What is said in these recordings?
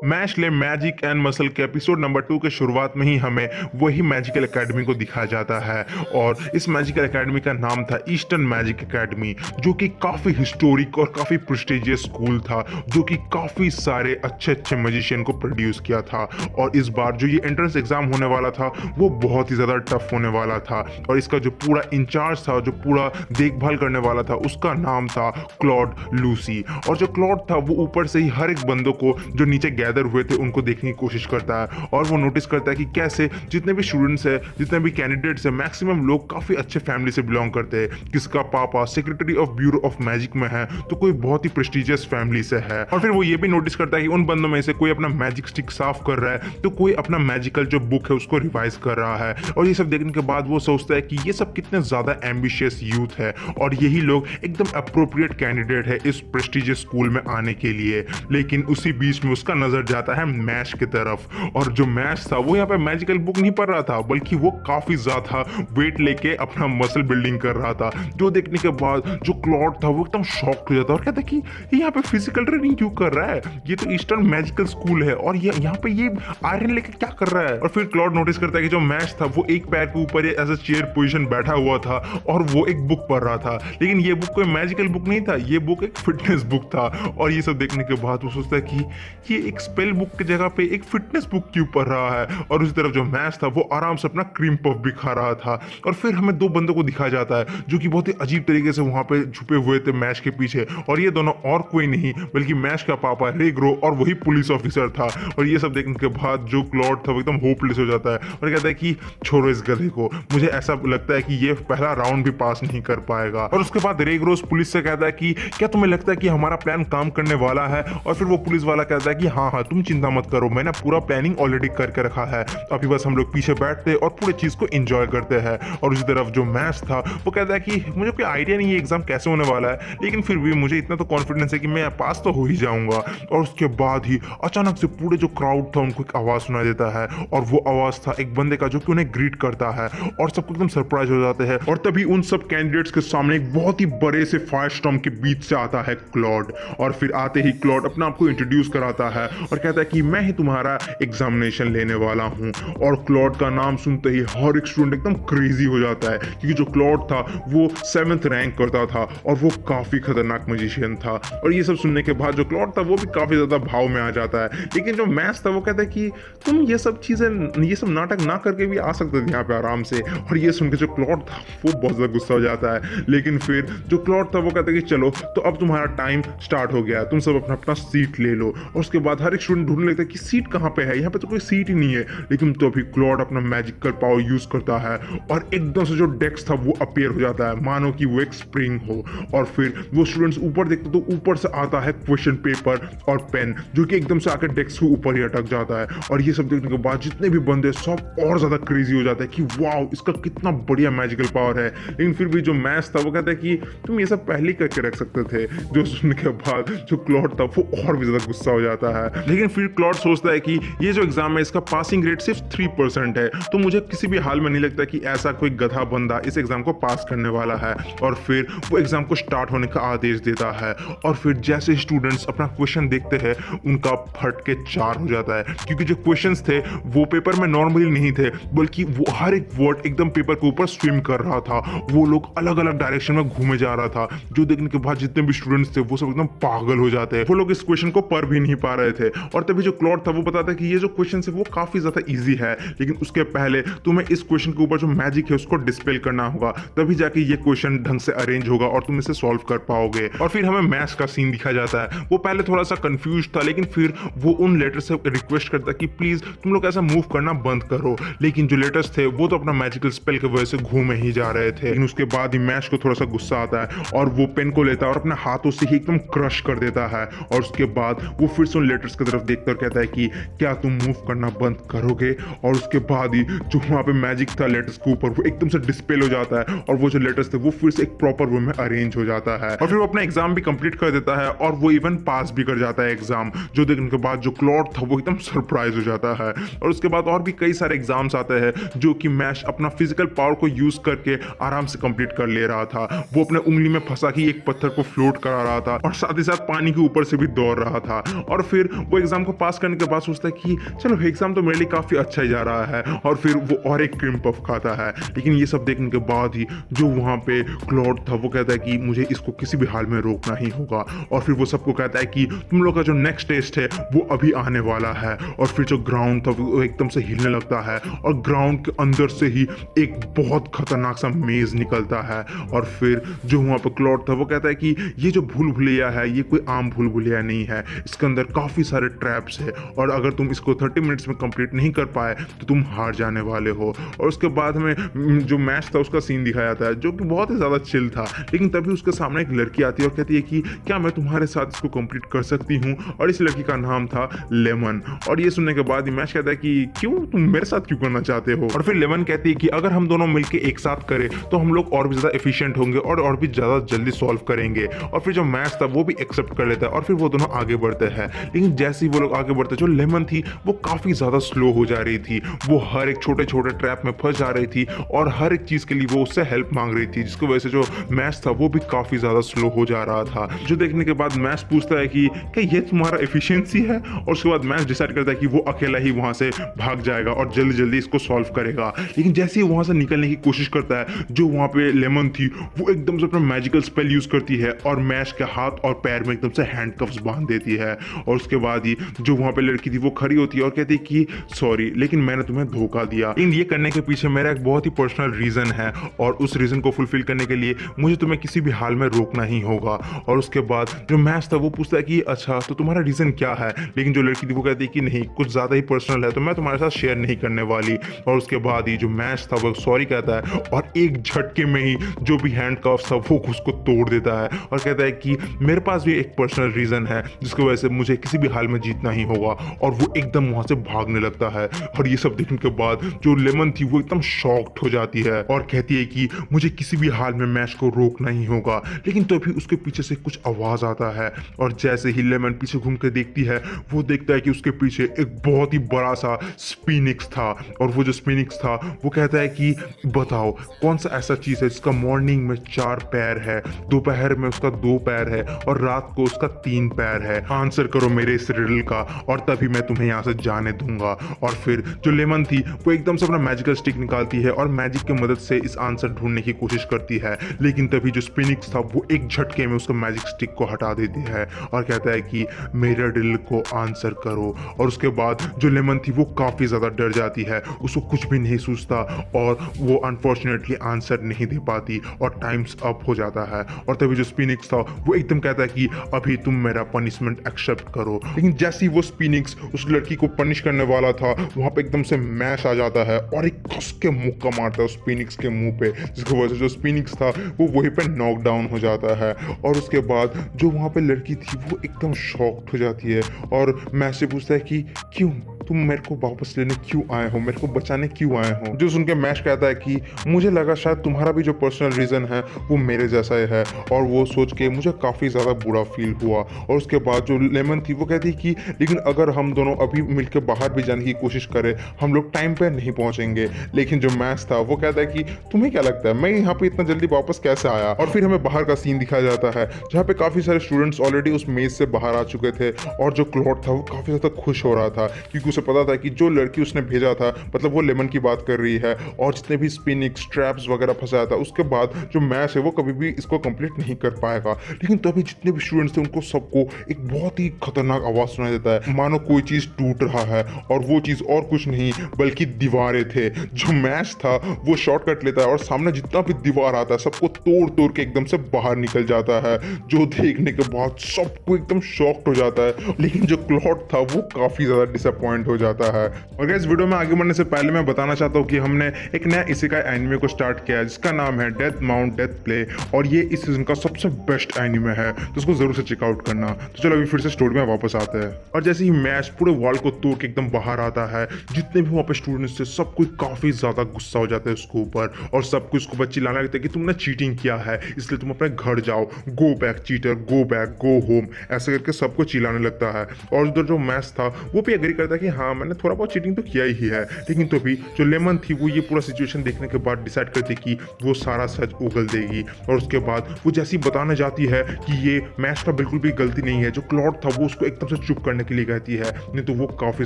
Mash ले magic and muscle के episode number 2 के शुरुआत में ही हमें वही मैजिकल एकेडमी को दिखाया जाता है और इस मैजिकल एकेडमी का नाम था ईस्टर्न मैजिक एकेडमी, जो कि काफ़ी हिस्टोरिक और काफ़ी प्रेस्टिजियस स्कूल था, जो कि काफ़ी सारे अच्छे अच्छे मैजिशियन को प्रोड्यूस किया था। और इस बार जो ये एंट्रेंस एग्जाम होने वाला था वो बहुत ही ज़्यादा टफ होने वाला था और इसका जो पूरा इंचार्ज था, जो पूरा देखभाल करने वाला था, उसका नाम था क्लॉड लूसी। और जो क्लॉड था वो ऊपर से ही हर एक बंदों को जो नीचे गैदर हुए थे उनको देखने की कोशिश करता है और वो नोटिस करता है कि कैसे जितने भी स्टूडेंट्स हैं, जितने भी कैंडिडेट्स हैं, मैक्सिमम लोग काफ़ी अच्छे फैमिली से बिलोंग करते हैं। किसका पापा secretary of bureau of magic में है तो कोई बहुत ही प्रेस्टिजियस फैमिली से है। और फिर वो ये भी नोटिस करता है कि उन बंदों में से कोई अपना मैजिक स्टिक साफ कर रहा है तो कोई अपना मैजिकल जो बुक है उसको रिवाइज कर रहा है। और ये सब देखने के बाद वो सोचता है कि ये सब कितने ज़्यादा एम्बिशियस यूथ है और यही लोग एकदम अप्रोप्रिएट कैंडिडेट है इस प्रेस्टिजियस स्कूल में आने के लिए। लेकिन उसी बीच में उसका नजर जाता है मैश की तरफ और जो मैश था वो यहाँ पे मैजिकल बुक नहीं पढ़ रहा था, बल्कि वो काफी ज्यादा वेट लेके अपना मसल बिल्डिंग कर रहा था। जो देखने के बाद जो क्लॉड था वो एकदम शॉक्ड हो जाता है और कहता है कि ये यहाँ पे फिजिकल ट्रेनिंग क्यों कर रहा है, ये तो ईस्टर्न मैजिकल स्कूल है और ये यहाँ पे ये आयरन लेके क्या कर रहा है। और फिर क्लॉड नोटिस करता है कि जो मैश था वो एक पैर के ऊपर एज अ चेयर पोजिशन बैठा हुआ था और वो एक बुक पढ़ रहा था। लेकिन ये बुक कोई मैजिकल बुक नहीं था, ये बुक एक फिटनेस बुक था। और ये सब देखने के बाद वो सोचता है कि ये एक स्पेल बुक की जगह पे एक फिटनेस बुक क्यों पढ़ रहा है। और उसी तरफ जो मैश था वो आराम से अपना क्रीम पफ भी खा रहा था। और फिर हमें दो बंदों को दिखाया जाता है जो कि बहुत ही अजीब तरीके से वहां पे छुपे हुए थे मैश के पीछे, और ये दोनों और कोई नहीं बल्कि मैश का पापा रे ग्रो और वही पुलिस ऑफिसर था। और ये सब देखने के बाद जो क्लॉड था वो एकदम होपलेस हो जाता है और कहता है कि छोड़ो इस गधे को, मुझे ऐसा लगता है कि ये पहला राउंड भी पास नहीं कर पाएगा। और उसके बाद रे ग्रो पुलिस से कहता है कि क्या तुम्हें लगता है कि हमारा प्लान काम करने वाला है। और फिर वो पुलिस वाला कहता है कि हाँ हाँ तुम चिंता मत करो, मैंने पूरा प्लानिंग ऑलरेडी करके रखा है, अभी बस हम लोग पीछे बैठते और पूरी चीज को एंजॉय करते हैं। और उसी तरफ जो मैच था वो कहता है कि मुझे कोई आइडिया नहीं है एग्जाम कैसे होने वाला है, लेकिन फिर भी मुझे इतना तो कॉन्फिडेंस है कि मैं पास तो हो ही जाऊंगा। और उसके बाद ही अचानक से पूरे जो क्राउड था उनको एक आवाज सुनाई देता है और वो आवाज था एक बंदे का जो कि उन्हें ग्रीट करता है और सबको एकदम सरप्राइज हो जाते हैं। और तभी उन सब कैंडिडेट्स के सामने एक बहुत ही बड़े से फायर स्टॉर्म के बीच से आता है क्लॉड। और फिर आते ही क्लॉड अपना आपको इंट्रोड्यूस कराता है और कहता है कि मैं ही तुम्हारा एग्जामिनेशन लेने वाला हूं। और क्लॉड का नाम सुनते ही हर एक स्टूडेंट एकदम क्रेजी हो जाता है क्योंकि जो क्लॉड था वो 7th रैंक करता था और वो काफी खतरनाक मैजिशियन था। और ये सब सुनने के बाद जो क्लॉड था वो भी काफी ज्यादा भाव में आ जाता है। लेकिन जो मैच था वो कहता है कि तुम ये सब चीजें, ये सब नाटक ना करके भी आ सकते थे यहाँ पे आराम से। और ये सुन के जो क्लॉड था वो बहुत ज्यादा गुस्सा हो जाता है। लेकिन फिर जो क्लॉड था वो कहता है कि चलो तो अब तुम्हारा टाइम स्टार्ट हो गया, तुम सब अपना अपना सीट ले लो। और उसके बाद हर एक स्टूडेंट ढूंढने लगता है कि सीट कहाँ पे है, यहाँ पे तो कोई सीट ही नहीं है। लेकिन तो अभी क्लॉड अपना मैजिकल पावर यूज करता है और एकदम से जो डेस्क था वो अपीयर हो जाता है मानो कि वो एक स्प्रिंग हो। और फिर वो स्टूडेंट्स ऊपर देखते तो ऊपर से आता है क्वेश्चन पेपर और पेन जो कि एकदम से आकर डेस्क के ऊपर ही अटक जाता है। और ये सब देखने के बाद जितने भी बंदे सब और ज्यादा क्रेजी हो जाते हैं कि वाओ इसका कितना बढ़िया मैजिकल पावर है। लेकिन फिर भी जो मैच था वो कहता है कि तुम ये सब पहले ही करके रख सकते थे। जो सुनने के बाद जो क्लॉड था वो और भी ज्यादा गुस्सा हो जाता है। लेकिन फिर क्लॉड सोचता है कि ये जो एग्जाम है इसका पासिंग रेट सिर्फ 3% है, तो मुझे किसी भी हाल में नहीं लगता कि ऐसा कोई गधा बंदा इस एग्जाम को पास करने वाला है। और फिर वो एग्जाम को स्टार्ट होने का आदेश देता है। और फिर जैसे स्टूडेंट्स अपना क्वेश्चन देखते हैं उनका फट के 4 हो जाता है क्योंकि जो क्वेश्चंस थे वो पेपर में नॉर्मली नहीं थे, बल्कि वो हर एक वर्ड एकदम पेपर के ऊपर स्विम कर रहा था। वो लोग अलग अलग डायरेक्शन में घूमे जा रहा था, जो देखने के बाद जितने भी स्टूडेंट्स थे वो सब एकदम पागल हो जाते हैं। वो लोग इस क्वेश्चन को पढ़ भी नहीं पा रहे थे। और तभी जो क्लॉड था वो बताता है कि ये जो क्वेश्चन है वो काफी ज्यादा इजी है, लेकिन उसके पहले तुम्हें इस क्वेश्चन के ऊपर जो मैजिक है उसको डिस्पेल करना होगा, तभी जाके ये क्वेश्चन ढंग से अरेंज होगा और तुम इसे सॉल्व कर पाओगे। और फिर हमें मैथ्स का सीन दिखाया जाता है। वो पहले थोड़ा सा कंफ्यूज था, लेकिन फिर वो उन लेटर्स से रिक्वेस्ट करता है कि प्लीज तुम लोग ऐसा मूव करना बंद करो। लेकिन जो लेटर्स थे वो तो अपना मैजिकल स्पेल की वजह से घूमे ही जा रहे थे। लेकिन उसके बाद ही मैश को थोड़ा सा गुस्सा आता है और वो पेन को लेता है और अपने हाथों से ही एकदम क्रश कर देता है। और उसके बाद वो फिर से उन लेटर्स की तरफ देखकर कहता है कि क्या तुम मूव करना बंद करोगे। और उसके बाद ही जो वहां पे मैजिक था लेटर्स के ऊपर वो एकदम से डिस्पेल हो जाता है और वो जो लेटर्स थे वो फिर से एक प्रॉपर वे में अरेंज हो जाता है। और फिर वो अपना एग्जाम भी कंप्लीट कर देता है और वो इवन पास भी कर जाता है एग्जाम, जो देखने के बाद जो क्लॉड था वो एकदम सरप्राइज हो जाता है। और उसके बाद और भी कई सारे एग्जाम्स आते हैं जो कि मैश अपना फिजिकल पावर को यूज करके आराम से कंप्लीट कर ले रहा था। वो अपने उंगली में फंसा के एक पत्थर को फ्लोट करा रहा था और साथ ही साथ पानी के ऊपर से भी दौड़ रहा था। और फिर वो एग्जाम को पास करने के बाद सोचता है कि चलो एग्जाम तो मेरे लिए काफ़ी अच्छा ही जा रहा है, और फिर वो और एक क्रीम पफ खाता है। लेकिन ये सब देखने के बाद ही जो वहाँ पे क्लॉड था वो कहता है कि मुझे इसको किसी भी हाल में रोकना ही होगा, और फिर वो सबको कहता है कि तुम लोग का जो नेक्स्ट टेस्ट है वो अभी आने वाला है। और फिर जो ग्राउंड था वो एकदम से हिलने लगता है, और ग्राउंड के अंदर से ही एक बहुत खतरनाक सा मेज निकलता है। और फिर जो वहाँ पे क्लॉड था वो कहता है कि ये जो भूल भुलैया है ये कोई आम भूल भुलैया नहीं है, इसके अंदर काफ़ी सारे ट्रैप्स है, और अगर तुम इसको 30 मिनट्स में कंप्लीट नहीं कर पाए तो तुम हार जाने वाले हो। और उसके बाद में जो मैच था उसका सीन दिखाया जाता है जो कि बहुत ही ज़्यादा चिल था। लेकिन तभी उसके सामने एक लड़की आती है और कहती है कि क्या मैं तुम्हारे साथ इसको कंप्लीट कर सकती हूँ, और इस लड़की का नाम था लेमन। और ये सुनने के बाद मैच कहता है कि क्यों, तुम मेरे साथ क्यों करना चाहते हो। और फिर लेमन कहती है कि अगर हम दोनों मिलकर एक साथ करें तो हम लोग और भी ज़्यादा एफिशिएंट होंगे और भी ज़्यादा जल्दी सॉल्व करेंगे। और फिर जो मैच था वो भी एक्सेप्ट कर लेता है, और फिर वो दोनों आगे बढ़ते हैं। लेकिन जैसे ही वो लोग आगे बढ़ते, जो लेमन थी वो काफ़ी ज़्यादा स्लो हो जा रही थी। वो हर एक छोटे छोटे ट्रैप में फंस जा रही थी, और हर एक चीज़ के लिए वो उससे हेल्प मांग रही थी, जिसकी वजह से जो मैच था वो भी काफ़ी ज़्यादा स्लो हो जा रहा था। जो देखने के बाद मैच पूछता है कि क्या ये तुम्हारा एफिशिएंसी है, और उसके बाद मैच डिसाइड करता है कि वो अकेला ही वहाँ से भाग जाएगा और जल्दी जल्दी इसको सॉल्व करेगा। लेकिन जैसे ही वहाँ से निकलने की कोशिश करता है, जो वहाँ पे लेमन थी वो एकदम से अपना मैजिकल स्पेल यूज करती है और मैच के हाथ और पैर में एकदम से हैंडकफ्स बांध देती है। और उसके बाद ही जो वहाँ पे लड़की थी वो खड़ी होती है और कहती है कि सॉरी, लेकिन मैंने तुम्हें धोखा दिया। लेकिन ये करने के पीछे मेरा एक बहुत ही पर्सनल रीजन है, और उस रीजन को फुलफिल करने के लिए मुझे तुम्हें किसी भी हाल में रोकना ही होगा। और उसके बाद जो मैच था वो पूछता है कि अच्छा तो तुम्हारा रीजन क्या है। लेकिन जो लड़की थी वो कहती है कि नहीं, कुछ ज्यादा ही पर्सनल है तो मैं तुम्हारे साथ शेयर नहीं करने वाली। और उसके बाद ही जो मैच था वो सॉरी कहता है, और एक झटके में ही जो भी हैंडकफ्स था वो उसको तोड़ देता है, और कहता है कि मेरे पास भी एक पर्सनल रीजन है जिसकी वजह से मुझे किसी भी हाल में जीतना ही होगा। और वो एकदम वहां से भागने लगता है। और ये सब देखने के बाद जो लेमन थी वो एकदम शॉक्ड हो जाती है और कहती है कि मुझे किसी भी हाल में मैच को रोकना ही होगा। लेकिन तभी उसके पीछे से कुछ आवाज आता है, और जैसे ही लेमन पीछे घूम के देखती है वो देखता है कि उसके पीछे एक बहुत ही बड़ा सा स्पीनिक्स था। और वो जो स्पीनिक्स था वो कहता है कि बताओ कौन सा ऐसा चीज है जिसका मॉर्निंग में 4 पैर है, दोपहर में उसका 2 पैर है, और रात को उसका 3 पैर है। आंसर करो मेरे इस रिडल का, और तभी मैं तुम्हें यहाँ से जाने दूंगा। और फिर जो लेमन थी वो एकदम से अपना मैजिकल स्टिक निकालती है और मैजिक की मदद से इस आंसर ढूंढने की कोशिश करती है। लेकिन तभी जो स्पीनिक्स था वो एक झटके में उसका मैजिक स्टिक को हटा देती है और कहता है कि मेरे रिडल को आंसर करो। और उसके बाद जो लेमन थी वो काफी ज्यादा डर जाती है, उसको कुछ भी नहीं सूझता, और वो अनफॉर्चुनेटली आंसर नहीं दे पाती और टाइम्स अप हो जाता है। और तभी जो स्पीनिक्स था वो एकदम कहता है कि अभी तुम मेरा पनिशमेंट एक्सेप्ट करो। लेकिन जैसे ही वो स्पीनिक्स उस लड़की को पनिश करने वाला था वहां पे एकदम से मैश आ जाता है और एक कस के मुक्का मारता है उस स्पीनिक्स के मुंह पे, जिसकी वजह से जो स्पीनिक्स था वो वहीं पे नॉक डाउन हो जाता है। और उसके बाद जो वहां पे लड़की थी वो एकदम शॉक्ड हो जाती है और मैश से पूछता है कि क्यों तुम मेरे को वापस लेने क्यों आए हो, मेरे को बचाने क्यों आए हो। जो सुन के मैश कहता है कि मुझे लगा शायद तुम्हारा भी जो पर्सनल रीजन है वो मेरे जैसा ही है, और वो सोच के मुझे काफी ज्यादा बुरा फील हुआ। और उसके बाद जो लेमन थी वो कहती कि लेकिन अगर हम दोनों अभी मिलकर बाहर भी जाने की कोशिश करें हम लोग टाइम पे नहीं पहुंचेंगे। लेकिन जो मैच था वो कहता है कि तुम्हें क्या लगता है मैं यहाँ पे इतना जल्दी वापस कैसे आया। और फिर हमें बाहर का सीन दिखाया जाता है जहाँ पे काफी सारे स्टूडेंट्स ऑलरेडी उस मेज से बाहर आ चुके थे, और जो क्लॉड था वो काफी ज्यादा खुश हो रहा था क्योंकि उसे पता था कि जो लड़की उसने भेजा था, मतलब वो लेमन की बात कर रही है, और जितने भी स्पिनिक्स ट्रैप्स वगैरह फंसाया था उसके बाद जो मैच है वो कभी भी इसको कंप्लीट नहीं कर पाएगा। लेकिन तभी जितने भी स्टूडेंट्स थे उनको सबको एक बहुत ही खतरनाक आवाज सुनाई देता है, मानो कोई चीज टूट रहा है, और वो चीज और कुछ नहीं बल्कि दीवारें थे। जो मैच था वो शॉर्टकट लेता है और सामने जितना भी दीवार आता है सबको तोड़ तोड़ के एकदम से बाहर निकल जाता है, जो देखने के बाद सबको एकदम शॉक्ड हो जाता है। लेकिन जो क्लॉड था वो काफी ज्यादा डिसअपॉइंट हो जाता है। और गाइस वीडियो में आगे बढ़ने से पहले मैं बताना चाहता हूँ कि हमने एक नया इसेकाई एनिमे को स्टार्ट किया है जिसका नाम है डेथ माउंट डेथ प्ले, और ये इस सीजन का सबसे बेस्ट एनिमे है, तो उसको जरूर से चेकआउट करना। तो चलो अभी फिर से स्टोरी में वापस आते हैं। और जैसे ही मैच पूरे वॉल को तोड़ के एकदम बाहर आता है, जितने भी वहाँ पे स्टूडेंट्स थे सब कोई काफी ज्यादा गुस्सा हो जाता है उसके ऊपर, और सब कुछ उसको बच्चे चिल्लाने लगते हैं कि तुमने चीटिंग किया है इसलिए तुम अपने घर जाओ, go back cheater, go back, go home, ऐसे करके सबको चिल्लाने लगता है। और उधर जो मैच था वो भी एग्री करता है कि हाँ मैंने थोड़ा बहुत चीटिंग तो किया ही है। लेकिन तो भी जो लेमन थी वो ये पूरा सिचुएशन देखने के बाद डिसाइड करती कि वो सारा सच उगल देगी। और उसके बाद वो जैसी बताने जाती है कि ये मैश का बिल्कुल भी गलती नहीं है, जो क्लॉड था वो उसको एकदम से चुप करने के लिए कहती है, नहीं तो वो काफ़ी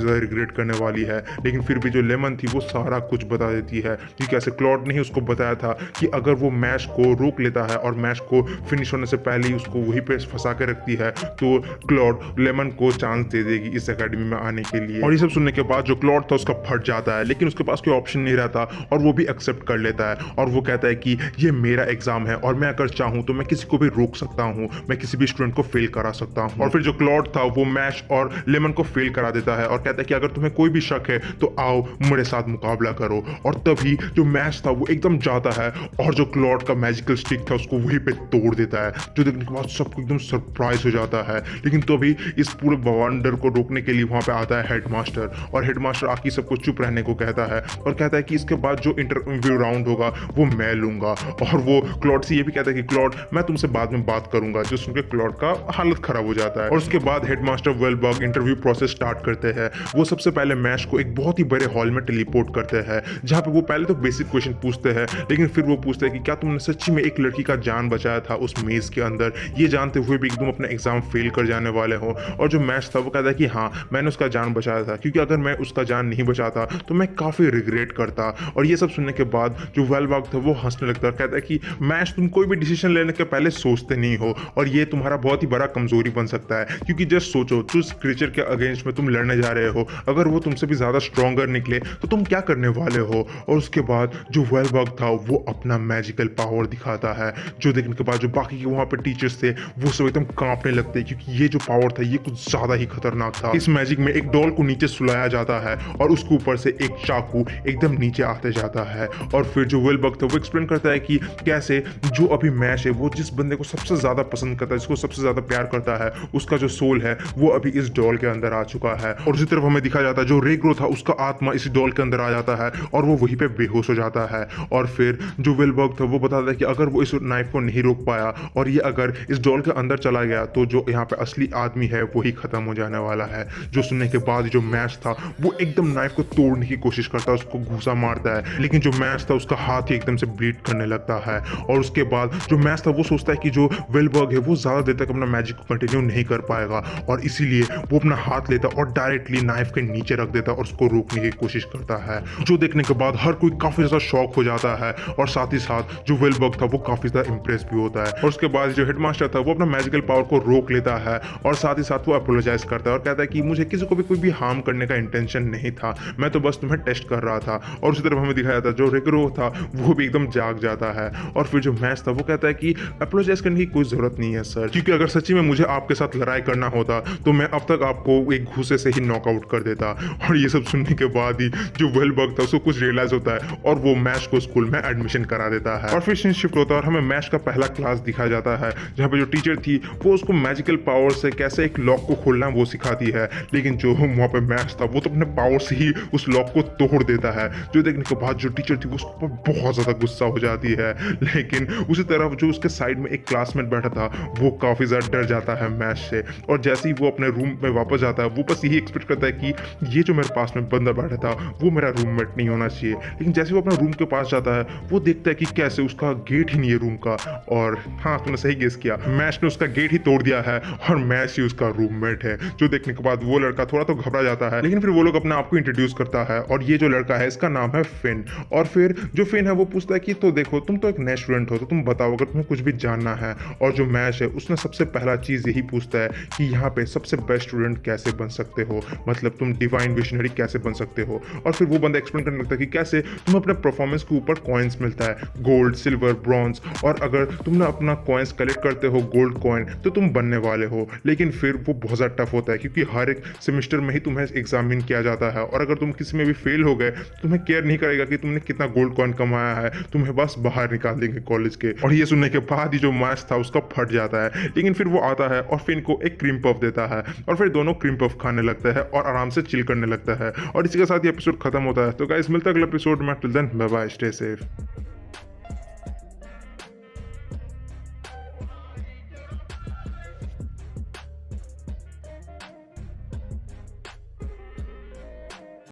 ज़्यादा रिग्रेट करने वाली है। लेकिन फिर भी जो लेमन थी वो सारा कुछ बता देती है कि कैसे क्लॉड ने ही उसको बताया था कि अगर वो मैश को रोक लेता है और मैश को फिनिश होने से पहले ही उसको वहीं पे फंसा के रखती है तो क्लॉड लेमन को चांस दे देगी इस एकेडमी में आने के लिए। और ये सब सुनने के बाद जो क्लॉड था उसका फट जाता है, लेकिन उसके पास कोई ऑप्शन नहीं रहता और वो भी एक्सेप्ट कर लेता है। और वो कहता है कि ये मेरा एग्जाम है और मैं अगर चाहूँ तो मैं किसी को भी रोक सकता हूँ, मैं किसी भी स्टूडेंट को फेल करा सकता हूँ। और फिर जो क्लॉड था वो मैश और लेमन को फेल करा देता है और कहता है कि अगर तुम्हें कोई भी शक है तो आओ मेरे साथ मुकाबला करो। और तभी जो मैश था वो एकदम जाता है और जो क्लॉड का मैजिकल स्टिक था उसको वहीं पे तोड़ देता है, जो देखने के बाद सबको एकदम सरप्राइज हो जाता है। लेकिन तो भी इस पूरे बवंडर को रोकने के लिए वहां पे आता है हेडमास्टर, और हेडमास्टर आके सबको चुप रहने को कहता है और कहता है कि इसके बाद जो इंटरव्यू राउंड होगा वो मैं लूंगा। और वो क्लॉड से ये भी कहता है कि क्लॉड मैं तुमसे बाद में बात करूंगा, जो सुनकर क्लॉड का हालत खराब हो जाता है। और उसके बाद हेडमास्टर वेलबर्ग इंटरव्यू प्रोसेस स्टार्ट करते हैं। वो सबसे पहले मैश को एक बहुत ही बड़े हॉल में टेलीपोर्ट करते हैं, जहां पे वो पहले तो बेसिक क्वेश्चन पूछते हैं, लेकिन फिर वो पूछते हैं कि क्या तुमने सच्ची में एक लड़की का जान बचाया था उस मेज के अंदर, ये जानते हुए भी तुम अपना एग्जाम फेल कर जाने वाले हो। और जो मैश था वो कहता है कि हाँ मैंने उसका जान बचाया था, क्योंकि अगर मैं उसका जान नहीं बचाता तो मैं काफी रिग्रेट करता। और ये सब सुनने के बाद जो वेलबर्ग था वो हंसने लगता है, कहता है कि मैश तुम कोई भी डिसीजन लेने के पहले सोचते नहीं हो और ये तुम्हारा बहुत ही बड़ा कमजोरी बन सकता है, क्योंकि जस्ट सोचो जिस क्रीचर के अगेंस्ट में तुम लड़ने जा रहे हो, अगर वो तुमसे भी ज्यादा स्ट्रॉन्गर निकले तो तुम क्या करने वाले हो। और उसके बाद जो वेलबर्ग था वो अपना मैजिकल पावर दिखाता है, जो देखने के बाद जो बाकी के वहां पे टीचर्स थे वो सब एकदम कांपने लगते हैं, क्योंकि ये जो पावर था ये कुछ ज्यादा ही खतरनाक था। इस मैजिक में एक डॉल को नीचे सुलाया जाता है और उसके ऊपर से एक चाकू एकदम नीचे आते जाता है। और फिर जो वेलबर्ग था वो एक्सप्लेन करता है कि कैसे जो अभी मैश है वो जिस बंदे को सबसे ज्यादा पसंद करता है, जिसको सबसे ज्यादा प्यार करता है, उसका जो सोल है वो अभी इस डॉल के अंदर आ चुका है। और उसी तरफ हमें दिखाया जाता है जो रेग्रो था उसका आत्मा इस डॉल के अंदर आ जाता है और वो वहीं पे बेहोश हो जाता है। और फिर जो वेलबर्ग था वो बताता है कि अगर वो इस नाइफ को नहीं रोक पाया और ये अगर इस डॉल के अंदर चला गया तो जो यहाँ पे असली आदमी है वही खत्म हो जाने वाला है। जो सुनने के बाद जो मैश था वो एकदम नाइफ को तोड़ने की कोशिश करता है, उसको घूसा मारता है, लेकिन जो मैश था उसका हाथ ही एकदम से ब्लीड करने लगता है। और उसके बाद जो मैश था वो सोचता है कि जो वेलबर्ग है वो ज्यादा देर तक अपना मैजिक को कंटिन्यू नहीं कर पाएगा और इसीलिए वो अपना हाथ लेता और डायरेक्टली नाइफ के नीचे रख देता और उसको रोकने की कोशिश करता है, जो देखने के बाद हर कोई काफी ज्यादा शॉक हो जाता है। और साथ ही साथ जो वेलबर्ग था वो काफी ज्यादा इंप्रेस भी होता है। और उसके बाद जो हेडमास्टर था वो अपना मैजिकल पावर को रोक लेता है और साथ ही साथ वो अपोलोजाइज करता है और कहता है कि मुझे किसी को भी कोई भी हार्म करने का इंटेंशन नहीं था, मैं तो बस तुम्हें टेस्ट कर रहा था। और उसी तरफ हमें दिखाया था जो रेग्रो था वो भी एकदम जाग जाता है। और फिर जो मैश था वो कहता है कि अपोलोजाइज करने की कोई जरूरत नहीं है सर, क्योंकि अगर सच्ची में मुझे आपके साथ लड़ाई करना होता तो मैं अब तक आपको एक घूसे से ही नॉकआउट कर देता। और ये सब सुनने के बाद ही जो वेलबर्ग था उसको कुछ रियलाइज होता है और वो मैश को स्कूल में एडमिशन करा देता है। और फिर सीन शिफ्ट होता है और हमें मैश का पहला क्लास दिखाया जाता है, जहाँ पे जो टीचर थी वो उसको मैजिकल पावर से कैसे एक लॉक को खोलना वो सिखाती है, लेकिन जो वहाँ पे मैश था वो तो अपने पावर से ही उस लॉक को तोड़ देता है, जो देखने के बाद जो टीचर थी उसके ऊपर बहुत ज्यादा गुस्सा हो जाती है। लेकिन उसी तरफ जो उसके साइड में एक क्लासमेट बैठा था वो काफी ज्यादा डर जाता है मैश से, और जैसे ही वो अपने रूम में वापस जाता है वो बस यही एक्सपेक्ट करता है कि ये जो मेरे पास में बंदा बैठा था वो मेरा रूममेट नहीं होना चाहिए। लेकिन जैसे वो अपने रूम के पास जाता है वो देखता है कि कैसे उसका गेट ही नहीं है रूम का, और हाँ तुमने सही गेस किया, मैश ने उसका गेट ही तोड़ दिया है और मैश ही उसका रूममेट है। जो देखने के बाद वो लड़का थोड़ा तो घबरा जाता है, लेकिन फिर वो लोग अपने आप को इंट्रोड्यूस करता है और ये जो लड़का है इसका नाम है फिन। और फिर जो फिन है वो पूछता है कि तो देखो तुम तो एक नए स्टूडेंट हो तो तुम बताओ अगर तुम्हें कुछ भी जानना है। और जो मैश है उसने सबसे पहला चीज यही पूछता है कि यहाँ पे सबसे बेस्ट स्टूडेंट कैसे बन सकते हो, मतलब तुम डिवाइन विशनरी कैसे बन सकते हो। और फिर वो बंदा एक्सप्लेन करने लगता है कि कैसे तुम अपने परफॉर्मेंस के ऊपर कॉइन्स मिलता है, गोल्ड, सिल्वर, ब्रॉन्ज, और अगर तुम ना अपना कॉइन्स कलेक्ट करते हो गोल्ड कॉइन तो तुम बनने वाले हो। लेकिन फिर वो बहुत ज़्यादा टफ होता है क्योंकि हर एक सेमेस्टर में ही तुम्हें एग्जामिन किया जाता है, और अगर तुम किसी में भी फेल हो गए तो तुम्हें केयर नहीं करेगा कि तुमने कितना गोल्ड कॉइन कमाया है, तुम्हें बस बाहर निकाल देंगे कॉलेज के। और ये सुनने के बाद ही जो मैच था उसका फट जाता है, लेकिन फिर वो आता है और फिन को एक क्रीम पफ देता है और फिर दोनों क्रीम पफ खाने लगता है और आराम से चिल करने लगता है। और इसी के साथ ये एपिसोड खत्म होता है। तो गाइस मिलता है अगले एपिसोड में, till then bye bye, stay safe.